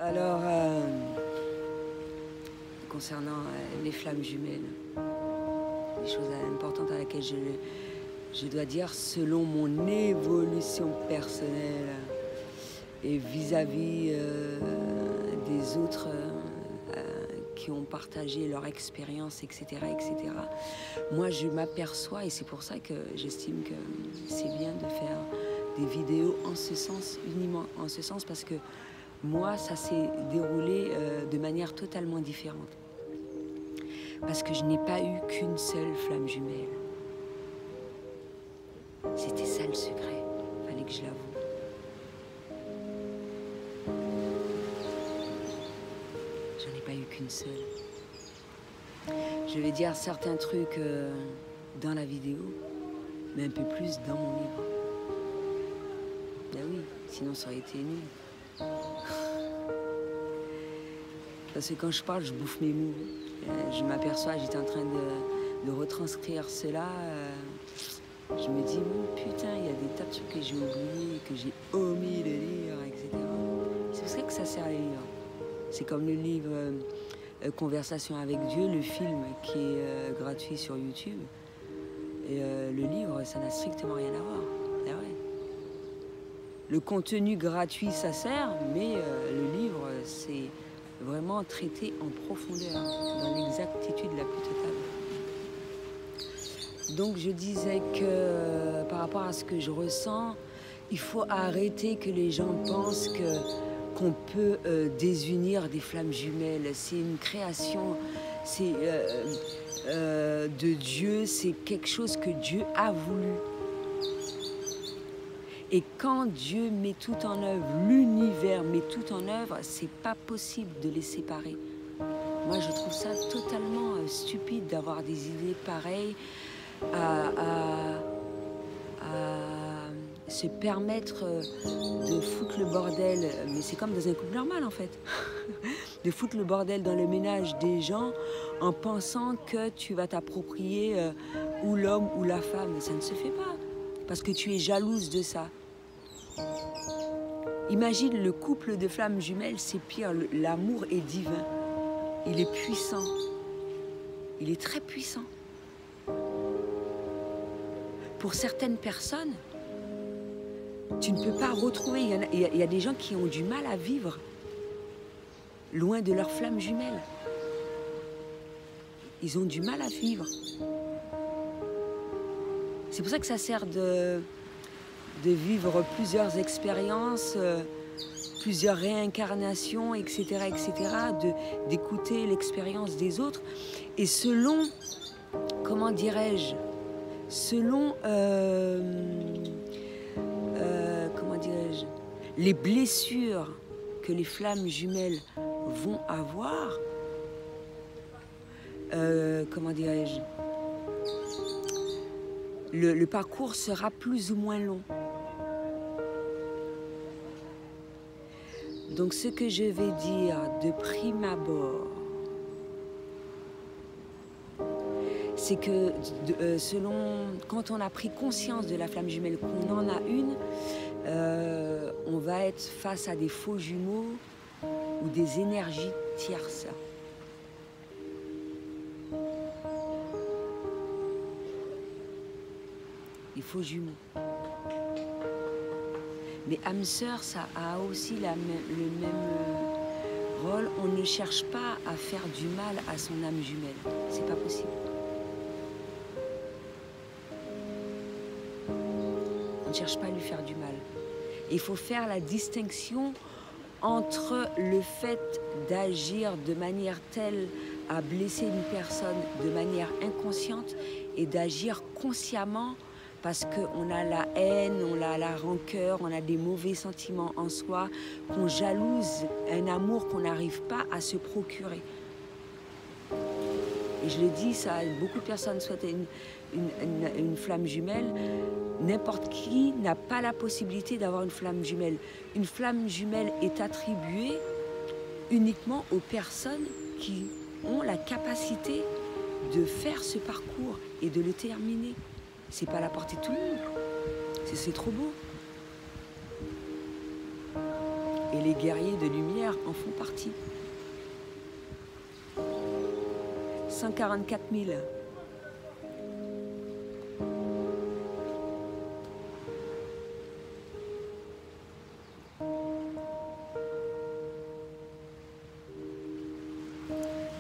Alors, concernant les flammes jumelles, des choses importantes à laquelle je dois dire, selon mon évolution personnelle et vis-à-vis des autres qui ont partagé leur expérience, etc., etc., moi, je m'aperçois, et c'est pour ça que j'estime que c'est bien de faire des vidéos en ce sens, uniquement en ce sens, parce que moi, ça s'est déroulé de manière totalement différente. Parce que je n'ai pas eu qu'une seule flamme jumelle. C'était ça le secret, fallait que je l'avoue. J'en ai pas eu qu'une seule. Je vais dire certains trucs dans la vidéo, mais un peu plus dans mon livre. Ben oui, sinon ça aurait été nul. Parce que quand je parle, je bouffe mes mots. Je m'aperçois, j'étais en train de retranscrire cela. Je me dis, putain, il y a des tas de trucs que j'ai oubliés, que j'ai omis de lire, etc. C'est pour ça que ça sert à lire. C'est comme le livre Conversation avec Dieu, le film qui est gratuit sur YouTube. Et le livre, ça n'a strictement rien à voir. C'est vrai. Le contenu gratuit, ça sert, mais le livre, c'est vraiment traité en profondeur, dans l'exactitude la plus totale. Donc je disais que par rapport à ce que je ressens, il faut arrêter que les gens pensent qu'on peut désunir des flammes jumelles. C'est une création, c'est de Dieu, c'est quelque chose que Dieu a voulu. Et quand Dieu met tout en œuvre, l'univers met tout en œuvre, c'est pas possible de les séparer. Moi, je trouve ça totalement stupide d'avoir des idées pareilles, à se permettre de foutre le bordel, mais c'est comme dans un couple normal en fait, de foutre le bordel dans le ménage des gens en pensant que tu vas t'approprier ou l'homme ou la femme. Ça ne se fait pas, parce que tu es jalouse de ça. Imagine le couple de flammes jumelles, c'est pire, l'amour est divin, il est puissant, il est très puissant. Pour certaines personnes, tu ne peux pas retrouver, il y a des gens qui ont du mal à vivre loin de leurs flammes jumelles. Ils ont du mal à vivre. C'est pour ça que ça sert de vivre plusieurs expériences, plusieurs réincarnations, etc., etc., d'écouter l'expérience des autres. Et selon, comment dirais-je, selon, comment dirais-je, les blessures que les flammes jumelles vont avoir, comment dirais-je, le parcours sera plus ou moins long. Donc ce que je vais dire de prime abord, c'est que quand on a pris conscience de la flamme jumelle, qu'on en a une, on va être face à des faux jumeaux ou des énergies tierces. Des faux jumeaux. Mais âme sœur, ça a aussi le même rôle. On ne cherche pas à faire du mal à son âme jumelle. C'est pas possible. On ne cherche pas à lui faire du mal. Il faut faire la distinction entre le fait d'agir de manière telle à blesser une personne de manière inconsciente et d'agir consciemment parce qu'on a la haine, on a la rancœur, on a des mauvais sentiments en soi, qu'on jalouse un amour qu'on n'arrive pas à se procurer. Et je le dis, ça, beaucoup de personnes souhaitent une flamme jumelle. N'importe qui n'a pas la possibilité d'avoir une flamme jumelle. Une flamme jumelle est attribuée uniquement aux personnes qui ont la capacité de faire ce parcours et de le terminer. C'est pas à la portée de tout le monde. C'est trop beau. Et les guerriers de lumière en font partie. 144 000.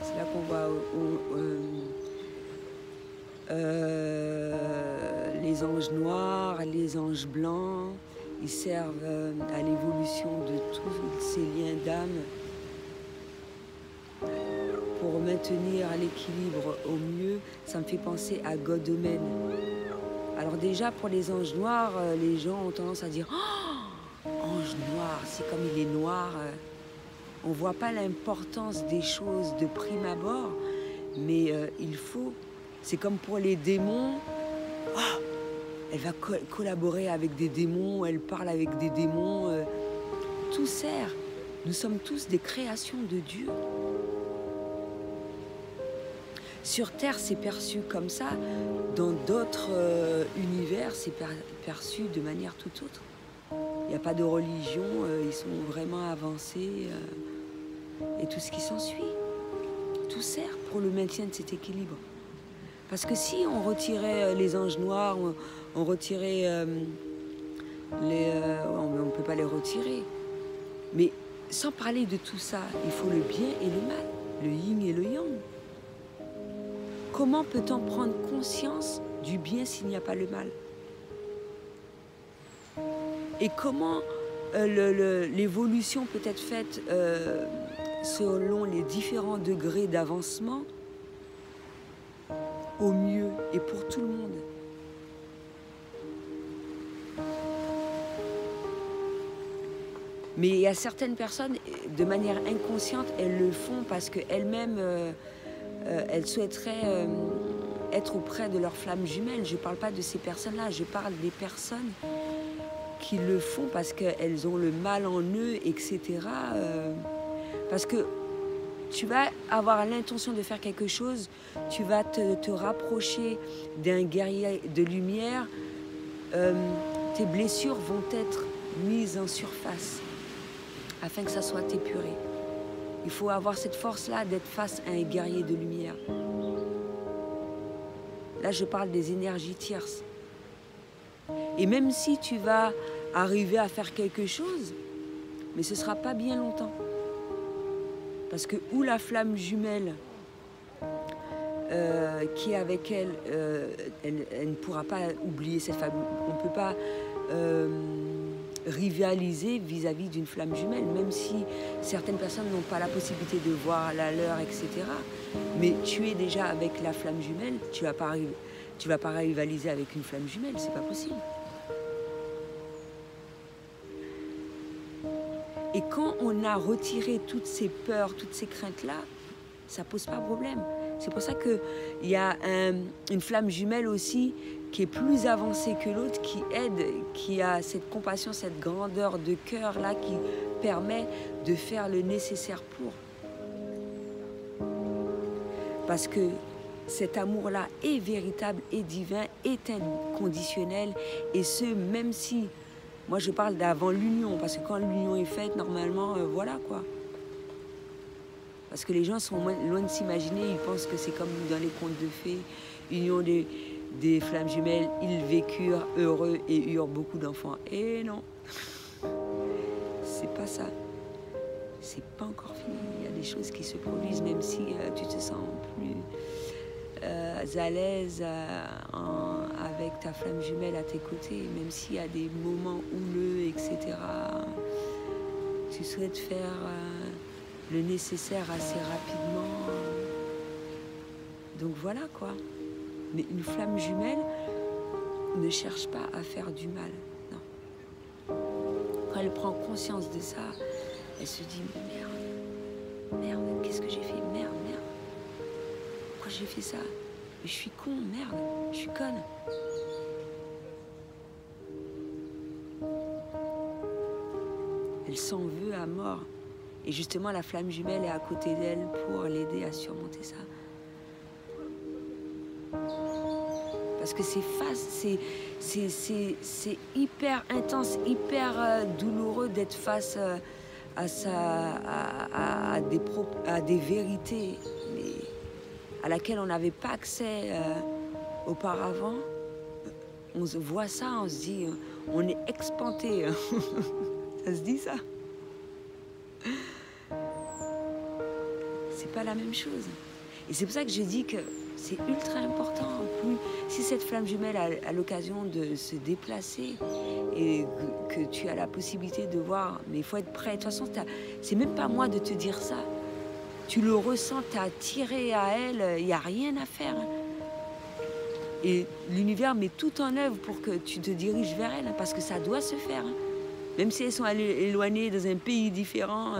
C'est là qu'on voit les anges noirs, les anges blancs. Ils servent à l'évolution de tous ces liens d'âme pour maintenir l'équilibre au mieux. Ça me fait penser à God-Omen. Alors déjà, pour les anges noirs, les gens ont tendance à dire « Oh, ange noir, c'est comme il est noir ». On ne voit pas l'importance des choses de prime abord, mais il faut. C'est comme pour les démons. Oh, elle va collaborer avec des démons, elle parle avec des démons. Tout sert. Nous sommes tous des créations de Dieu. Sur Terre, c'est perçu comme ça. Dans d'autres univers, c'est perçu de manière tout autre. Il n'y a pas de religion, ils sont vraiment avancés et tout ce qui s'ensuit. Tout sert pour le maintien de cet équilibre. Parce que si on retirait les anges noirs, on retirait on ne peut pas les retirer. Mais sans parler de tout ça, il faut le bien et le mal, le yin et le yang. Comment peut-on prendre conscience du bien s'il n'y a pas le mal? Et comment l'évolution peut être faite selon les différents degrés d'avancement au mieux et pour tout le monde? Mais il y a certaines personnes, de manière inconsciente, elles le font parce qu'elles-mêmes, elles souhaiteraient être auprès de leur flamme jumelle. Je ne parle pas de ces personnes-là, je parle des personnes qui le font parce qu'elles ont le mal en eux, etc. Parce que tu vas avoir l'intention de faire quelque chose, tu vas te rapprocher d'un guerrier de lumière, tes blessures vont être mises en surface afin que ça soit épuré. Il faut avoir cette force-là d'être face à un guerrier de lumière. Là, je parle des énergies tierces. Et même si tu vas arriver à faire quelque chose, mais ce ne sera pas bien longtemps. Parce que où la flamme jumelle qui est avec elle, elle ne pourra pas oublier cette flamme. On ne peut pas rivaliser vis-à-vis d'une flamme jumelle, même si certaines personnes n'ont pas la possibilité de voir la leur, etc. Mais tu es déjà avec la flamme jumelle, tu vas pas rivaliser avec une flamme jumelle, c'est pas possible. Et quand on a retiré toutes ces peurs, toutes ces craintes-là, ça pose pas de problème. C'est pour ça qu'il y a une flamme jumelle aussi qui est plus avancée que l'autre, qui aide, qui a cette compassion, cette grandeur de cœur-là qui permet de faire le nécessaire pour. Parce que cet amour-là est véritable, est divin, est inconditionnel, et ce, même si, moi je parle d'avant l'union, parce que quand l'union est faite, normalement, voilà quoi. Parce que les gens sont loin de s'imaginer, ils pensent que c'est comme dans les contes de fées, union des flammes jumelles, ils vécurent heureux et eurent beaucoup d'enfants. Et non, c'est pas ça. C'est pas encore fini. Il y a des choses qui se produisent, même si tu te sens plus à l'aise avec ta flamme jumelle à tes côtés, même s'il y a des moments houleux, etc. Tu souhaites faire le nécessaire assez rapidement. Donc voilà quoi. Mais une flamme jumelle ne cherche pas à faire du mal. Non. Quand elle prend conscience de ça, elle se dit merde, qu'est-ce que j'ai fait? Merde. Pourquoi j'ai fait ça? Mais je suis con, merde, je suis conne. Elle s'en veut à mort. Et justement, la flamme jumelle est à côté d'elle pour l'aider à surmonter ça. Parce que c'est hyper intense, hyper douloureux d'être face à des vérités mais à laquelle on n'avait pas accès auparavant, on voit ça, on se dit, on est expanté. Ça se dit ça? C'est pas la même chose. Et c'est pour ça que je dis que c'est ultra important. Plus, si cette flamme jumelle a l'occasion de se déplacer et que tu as la possibilité de voir, mais il faut être prêt. De toute façon, c'est même pas moi de te dire ça. Tu le ressens, t'as attiré à elle, il n'y a rien à faire. Et l'univers met tout en œuvre pour que tu te diriges vers elle, parce que ça doit se faire. Même si elles sont éloignées dans un pays différent,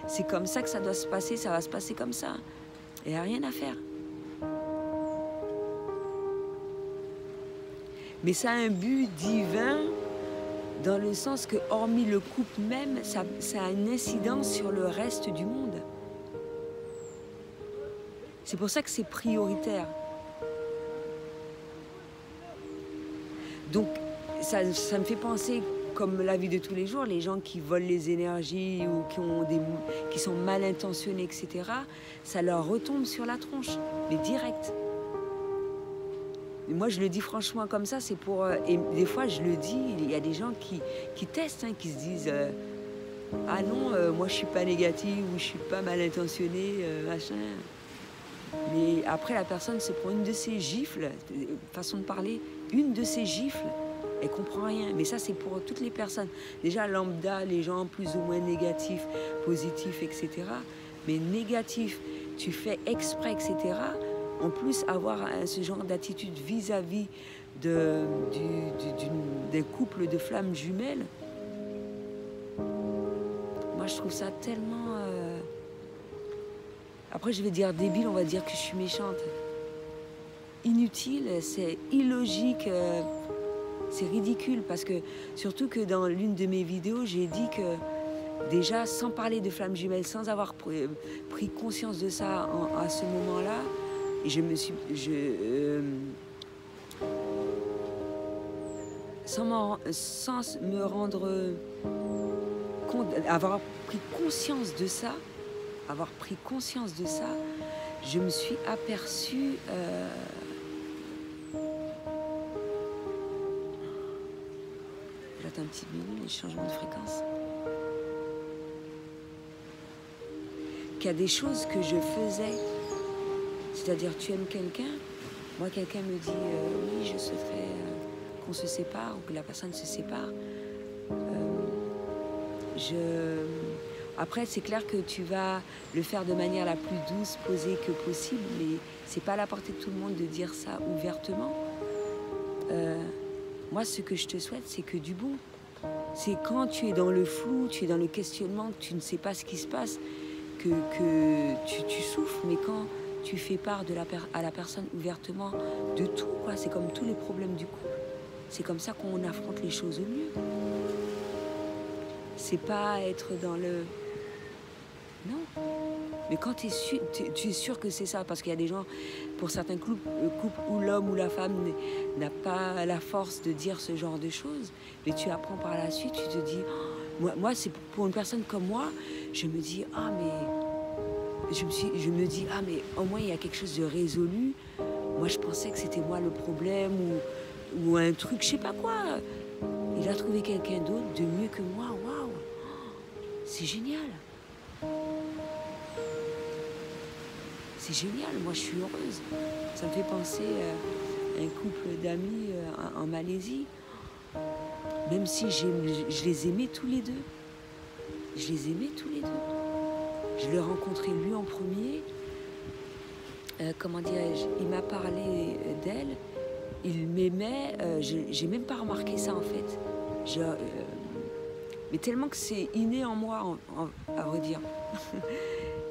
c'est comme ça que ça doit se passer, ça va se passer comme ça. Il n'y a rien à faire. Mais ça a un but divin, dans le sens que, hormis le couple même, ça a une incidence sur le reste du monde. C'est pour ça que c'est prioritaire. Donc, ça me fait penser, comme la vie de tous les jours, les gens qui volent les énergies ou qui sont mal intentionnés, etc., ça leur retombe sur la tronche, mais direct. Et moi, je le dis franchement comme ça, c'est pour... et des fois, je le dis, il y a des gens qui testent, qui se disent ah non, moi, je suis pas négative ou je suis pas mal intentionnée, machin. Mais après, la personne se prend une de ces gifles, façon de parler, une de ces gifles, elle comprend rien. Mais ça, c'est pour toutes les personnes. Déjà, lambda, les gens plus ou moins négatifs, positifs, etc. Mais négatifs, tu fais exprès, etc. En plus, avoir ce genre d'attitude vis-à-vis d'un couple de flammes jumelles, moi, je trouve ça tellement... Après, je vais dire débile, on va dire que je suis méchante. Inutile, c'est illogique, c'est ridicule. Parce que, surtout que dans l'une de mes vidéos, j'ai dit que, déjà, sans parler de flammes jumelles, sans avoir pris conscience de ça à ce moment-là, et sans me rendre compte, avoir pris conscience de ça, je me suis aperçue j'attends un petit minute, les changements de fréquence, qu'il y a des choses que je faisais, c'est-à-dire tu aimes quelqu'un, moi quelqu'un me dit oui, je souhaiterais qu'on se sépare ou que la personne se sépare, après, c'est clair que tu vas le faire de manière la plus douce, posée que possible, mais c'est pas à la portée de tout le monde de dire ça ouvertement. Moi, ce que je te souhaite, c'est que du bon. C'est quand tu es dans le flou, tu es dans le questionnement, que tu ne sais pas ce qui se passe, que tu souffres, mais quand tu fais part à la personne ouvertement de tout, quoi. C'est comme tous les problèmes du couple. C'est comme ça qu'on affronte les choses au mieux. C'est pas être dans le... Non. Mais quand tu es sûr que c'est ça, parce qu'il y a des gens, pour certains couples où l'homme ou la femme n'a pas la force de dire ce genre de choses, mais tu apprends par la suite, tu te dis... Moi c'est pour une personne comme moi, je me dis, ah mais... Je me dis, ah mais au moins il y a quelque chose de résolu. Moi je pensais que c'était moi le problème ou un truc, je sais pas quoi. Il a trouvé quelqu'un d'autre de mieux que moi, waouh, c'est génial. C'est génial, moi je suis heureuse. Ça me fait penser à un couple d'amis en Malaisie. Même si je les aimais tous les deux. Je les aimais tous les deux. Je l'ai rencontré lui en premier. Comment dirais-je, il m'a parlé d'elle. Il m'aimait. J'ai même pas remarqué ça en fait. Mais tellement que c'est inné en moi, à vrai dire.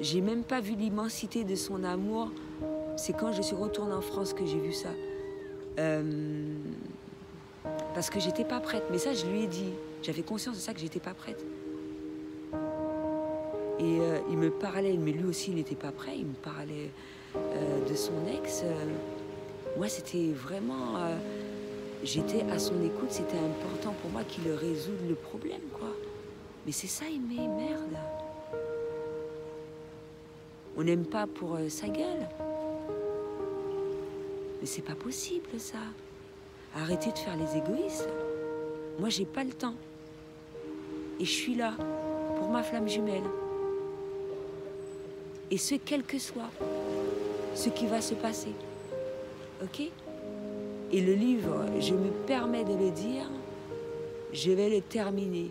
J'ai même pas vu l'immensité de son amour. C'est quand je suis retournée en France que j'ai vu ça. Parce que j'étais pas prête. Mais ça, je lui ai dit. J'avais conscience de ça, que j'étais pas prête. Et il me parlait, mais lui aussi, il n'était pas prêt. Il me parlait de son ex. Moi, c'était vraiment... j'étais à son écoute. C'était important pour moi qu'il résolve le problème, quoi. Mais c'est ça aimer, merde. On n'aime pas pour sa gueule. Mais c'est pas possible, ça. Arrêtez de faire les égoïstes. Moi, j'ai pas le temps. Et je suis là pour ma flamme jumelle. Et ce, quel que soit ce qui va se passer. Ok? Et le livre, je me permets de le dire, je vais le terminer.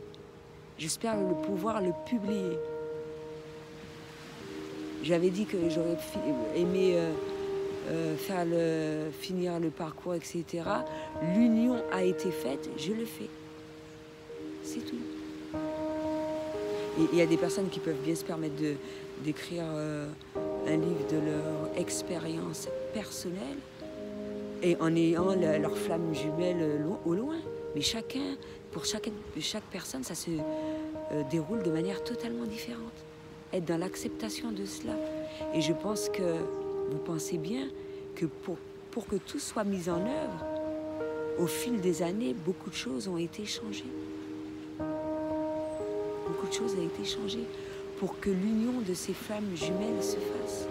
J'espère pouvoir le publier. J'avais dit que j'aurais aimé finir le parcours, etc. L'union a été faite, je le fais. C'est tout. Et il y a des personnes qui peuvent bien se permettre d'écrire un livre de leur expérience personnelle et en ayant leur flamme jumelle au loin. Mais pour chaque personne, ça se déroule de manière totalement différente. Être dans l'acceptation de cela. Et je pense que vous pensez bien que pour que tout soit mis en œuvre, au fil des années, beaucoup de choses ont été changées. Beaucoup de choses ont été changées pour que l'union de ces flammes jumelles se fasse.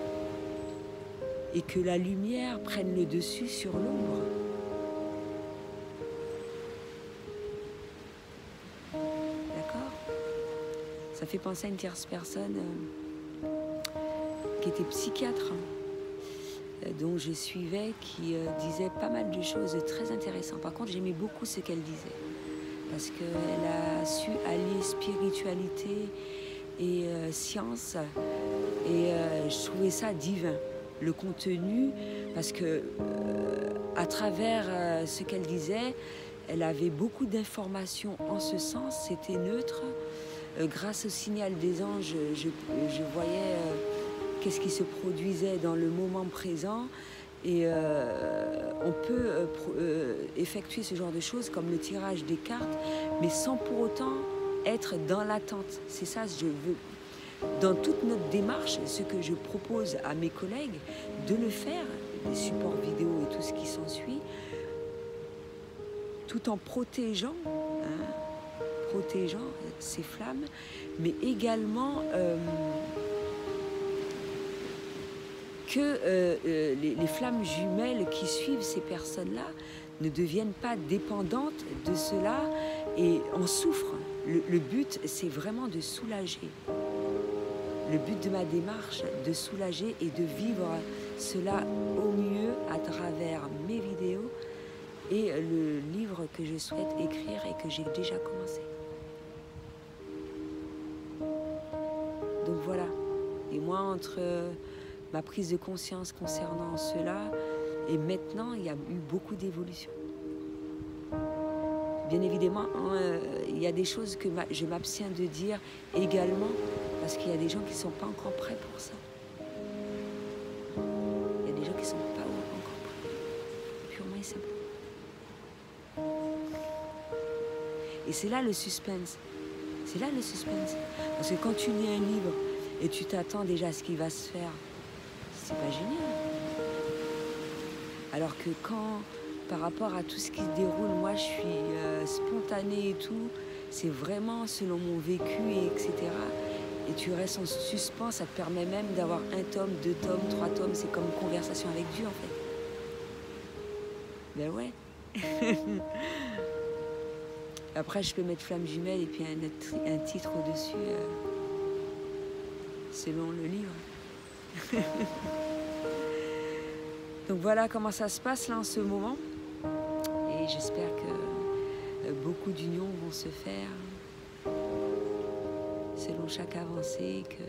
Et que la lumière prenne le dessus sur l'ombre. D'accord? Ça fait penser à une tierce personne qui était psychiatre, dont je suivais, qui disait pas mal de choses très intéressantes. Par contre, j'aimais beaucoup ce qu'elle disait, parce qu'elle a su allier spiritualité et science, et je trouvais ça divin, le contenu, parce que à travers ce qu'elle disait, elle avait beaucoup d'informations en ce sens, c'était neutre. Grâce au signal des anges, je voyais qu'est-ce qui se produisait dans le moment présent, et on peut effectuer ce genre de choses comme le tirage des cartes, mais sans pour autant être dans l'attente. C'est ça, je veux. Dans toute notre démarche, ce que je propose à mes collègues, de le faire, des supports vidéo et tout ce qui s'ensuit, tout en protégeant ces flammes, mais également que les flammes jumelles qui suivent ces personnes-là ne deviennent pas dépendantes de cela et en souffrent. Le but, c'est vraiment de soulager. Le but de ma démarche, de soulager et de vivre cela au mieux à travers mes vidéos et le livre que je souhaite écrire et que j'ai déjà commencé. Donc voilà. Et moi, entre ma prise de conscience concernant cela et maintenant, il y a eu beaucoup d'évolution. Bien évidemment, il y a des choses que je m'abstiens de dire également parce qu'il y a des gens qui ne sont pas encore prêts pour ça. Il y a des gens qui ne sont pas encore prêts. Purement et simplement. Et c'est là le suspense. C'est là le suspense. Parce que quand tu lis un livre et tu t'attends déjà à ce qui va se faire, c'est pas génial. Alors que quand, par rapport à tout ce qui se déroule, moi je suis spontanée et tout, c'est vraiment selon mon vécu, et etc. Et tu restes en suspens, ça te permet même d'avoir 1 tome, 2 tomes, 3 tomes, c'est comme une conversation avec Dieu en fait. Ben ouais. Après, je peux mettre flamme jumelle et puis un titre au-dessus, selon le livre. Donc voilà comment ça se passe là en ce moment. Et j'espère que beaucoup d'unions vont se faire selon chaque avancée, que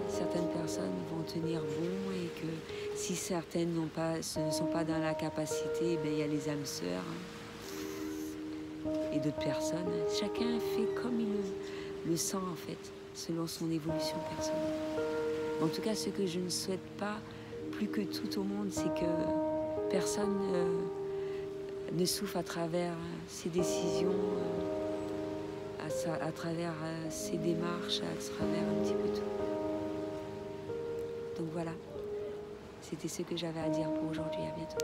certaines personnes vont tenir bon et que si certaines ne sont pas dans la capacité, ben, il y a les âmes sœurs. Et d'autres personnes. Chacun fait comme il le sent en fait, selon son évolution personnelle. En tout cas, ce que je ne souhaite pas, plus que tout au monde, c'est que personne ne souffre à travers ses décisions, à travers ses démarches, à travers un petit peu tout. Donc voilà, c'était ce que j'avais à dire pour aujourd'hui. À bientôt.